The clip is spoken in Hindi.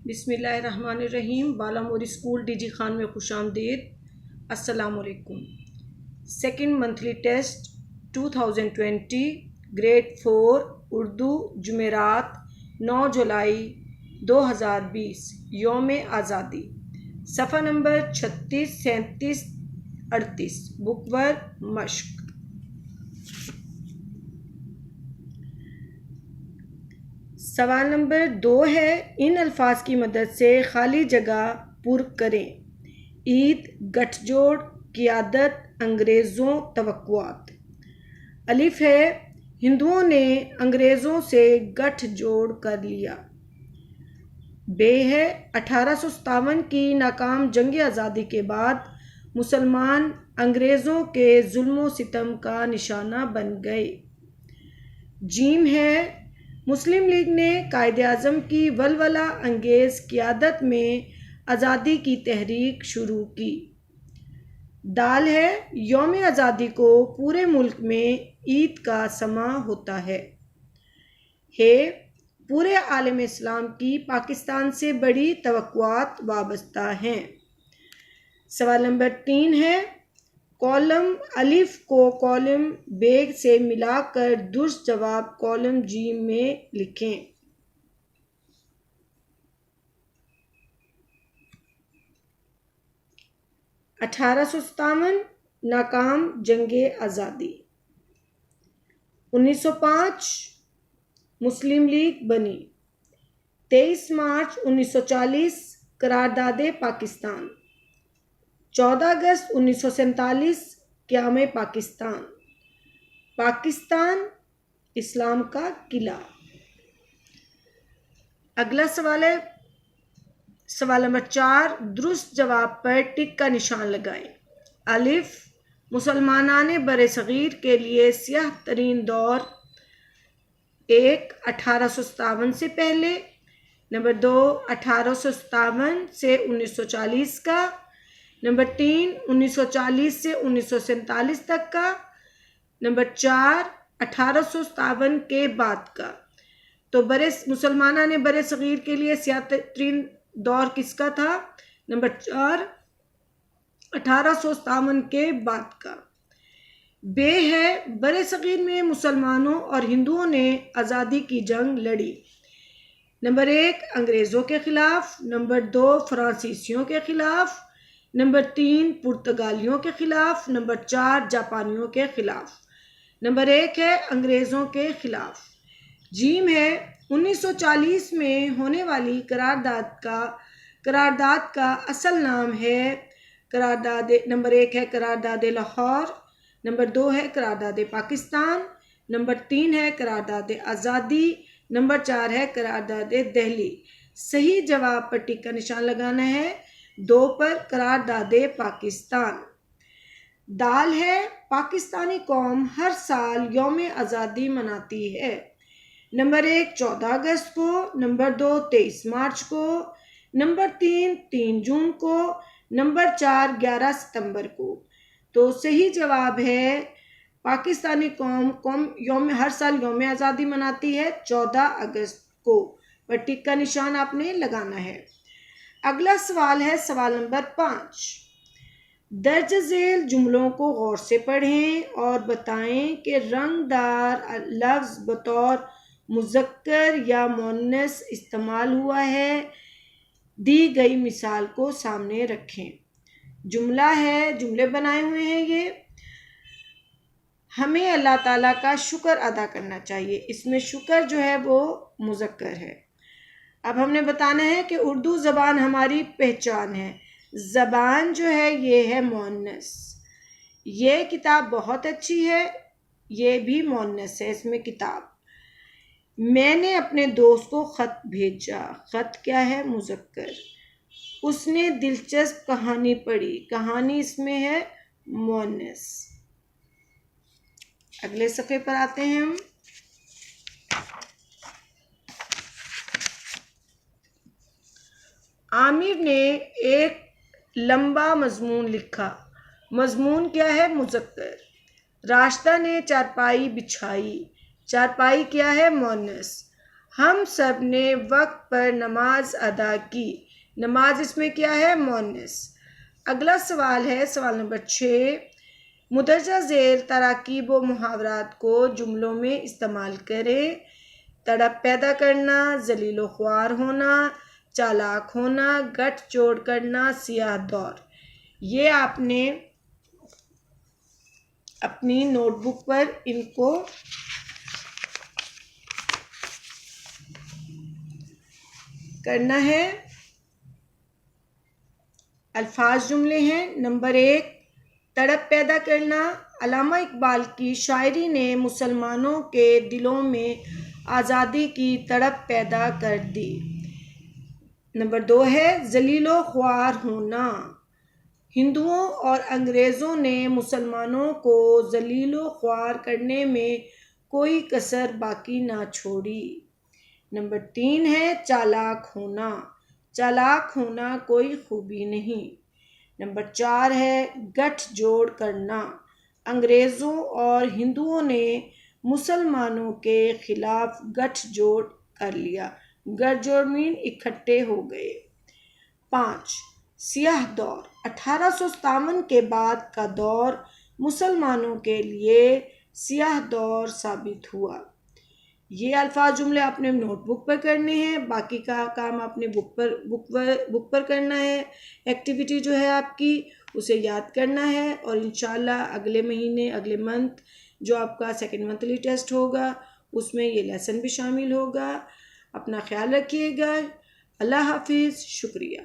बिस्मिल्लाहिर्रहमानिर्रहीम। बालामोरी स्कूल डीजी खान में खुशामदीद। अस्सलामुअलैकुम। Second monthly test 2020 grade 4 Urdu जुमेरात 9 जुलाई 2020 यौम आज़ादी। सफ़ा नंबर 36, 37, 38। बुकवर्क मश्क। सवाल नंबर 2 है, इन अल्फाज की मदद से खाली जगह पुर करें। ईद, गठजोड़, क़ियादत, अंग्रेज़ों, तवक्कुआत। अलिफ है, हिंदुओं ने अंग्रेज़ों से गठजोड़ कर लिया। बे है, 1857 की नाकाम जंग आज़ादी के बाद मुसलमान अंग्रेज़ों के जुल्म सितम का निशाना बन गए। जीम है, मुस्लिम लीग ने कायदे आज़म की वलवला अंगेज़ क़ियादत में आज़ादी की तहरीक शुरू की। दाल है, यौम आज़ादी को पूरे मुल्क में ईद का समा होता है। पूरे आलम इस्लाम की पाकिस्तान से बड़ी तवक्कुआत वाबस्ता हैं। सवाल नंबर 3 है, कॉलम अलिफ को कॉलम बेग से मिलाकर दुरुस्त जवाब कॉलम जीम में लिखें। (1857) नाकाम जंगे आज़ादी। 1905 मुस्लिम लीग बनी। 23 मार्च 1940 करारदादे पाकिस्तान। 14 अगस्त 1947 क़याम पाकिस्तान। पाकिस्तान इस्लाम का किला। अगला सवाल है, सवाल नंबर 4, दुरुस्त जवाब पर टिक का निशान लगाएं। अलिफ, मुसलमानाने बरे सगीर के लिए स्याह तरीन दौर 1 1857 से पहले। नंबर 2 1857 से 1940 का। नंबर 3 1940 से 1947 तक का। नंबर 4 1857 के बाद का। तो बरे मुसलमाना ने बरे सगीर के लिए सियातरीन दौर किसका था? नंबर 4 1857 के बाद का। बे है, बरे सगीर में मुसलमानों और हिंदुओं ने आज़ादी की जंग लड़ी। नंबर 1 अंग्रेज़ों के ख़िलाफ़। नंबर 2 फ्रांसीसियों के ख़िलाफ़। नंबर 3 पुर्तगालियों के ख़िलाफ़। नंबर 4 जापानियों के ख़िलाफ़। नंबर 1 है अंग्रेज़ों के ख़िलाफ़। जीम है, 1940 में होने वाली करारदाद का असल नाम है करारदाद। नंबर 1 है करारदाद लाहौर। नंबर 2 है करारदाद पाकिस्तान। नंबर 3 है करारदाद आज़ादी। नंबर 4 है करारदाद दिल्ली। सही जवाब पर टिक का निशान लगाना है। 2 पर करारदाद पाकिस्तान। दाल है, पाकिस्तानी कौम हर साल यौम आज़ादी मनाती है। नंबर 1 14 अगस्त को। नंबर 2 23 मार्च को। नंबर 3 3 जून को। नंबर 4 11 सितंबर को। तो सही जवाब है, पाकिस्तानी कौम हर साल यौम आज़ादी मनाती है 14 अगस्त को। पर टिक का निशान आपने लगाना है। अगला सवाल है, सवाल नंबर 5। दर्ज झेल जुमलों को गौर से पढ़ें और बताएं कि रंगदार लफ्ज़ बतौर मुज़क्कर या मुअन्नस इस्तेमाल हुआ है। दी गई मिसाल को सामने रखें। जुमला है, जुमले बनाए हुए हैं ये। हमें अल्लाह ताला का शुक्र अदा करना चाहिए। इसमें शुक्र जो है वो मुज़क्कर है। अब हमने बताना है कि उर्दू ज़बान हमारी पहचान है। ज़बान जो है ये है मुअन्नस। ये किताब बहुत अच्छी है, ये भी मुअन्नस है इसमें किताब। मैंने अपने दोस्त को ख़त भेजा। ख़त क्या है? मुज़क्कर। उसने दिलचस्प कहानी पढ़ी। कहानी इसमें है मुअन्नस। अगले सफ़े पर आते हैं हम। आमिर ने एक लंबा मजमून लिखा। मजमून क्या है? मुज़क्कर। राशिदा ने चारपाई बिछाई। चारपाई क्या है? मुअन्नस। हम सब ने वक्त पर नमाज अदा की। नमाज इसमें क्या है? मोनस। अगला सवाल है सवाल नंबर 6। मुदरजा ज़ेर तराकीब व मुहावरात को जुमलों में इस्तेमाल करें। तड़प पैदा करना, जलीलो ख्वार होना, चालाक होना, गठ जोड़ करना, सियाह दौर। ये आपने अपनी नोटबुक पर इनको करना है। अल्फाज जुमले हैं। नंबर 1, तड़प पैदा करना। अल्लामा इकबाल की शायरी ने मुसलमानों के दिलों में आज़ादी की तड़प पैदा कर दी। नंबर 2 है जलीलो ख्वार होना। हिंदुओं और अंग्रेज़ों ने मुसलमानों को जलीलो ख्वार करने में कोई कसर बाकी ना छोड़ी। नंबर 3 है चालाक होना। चालाक होना कोई खूबी नहीं। नंबर 4 है गठ जोड़ करना। अंग्रेज़ों और हिंदुओं ने मुसलमानों के खिलाफ गठ जोड़ कर लिया। गठ जोड़ मीन इकट्ठे हो गए। 5, सियाह दौर। 1857 के बाद का दौर मुसलमानों के लिए सियाह दौर साबित हुआ। ये अल्फाज जुमले आपने नोटबुक पर करने हैं, बाकी का काम आपने बुक पर करना है। एक्टिविटी जो है आपकी उसे याद करना है और इंशाल्लाह अगले महीने अगले मंथ जो आपका सेकंड मंथली टेस्ट होगा उसमें ये लेसन भी शामिल होगा। अपना ख्याल रखिएगा। अल्लाह हाफिज़। शुक्रिया।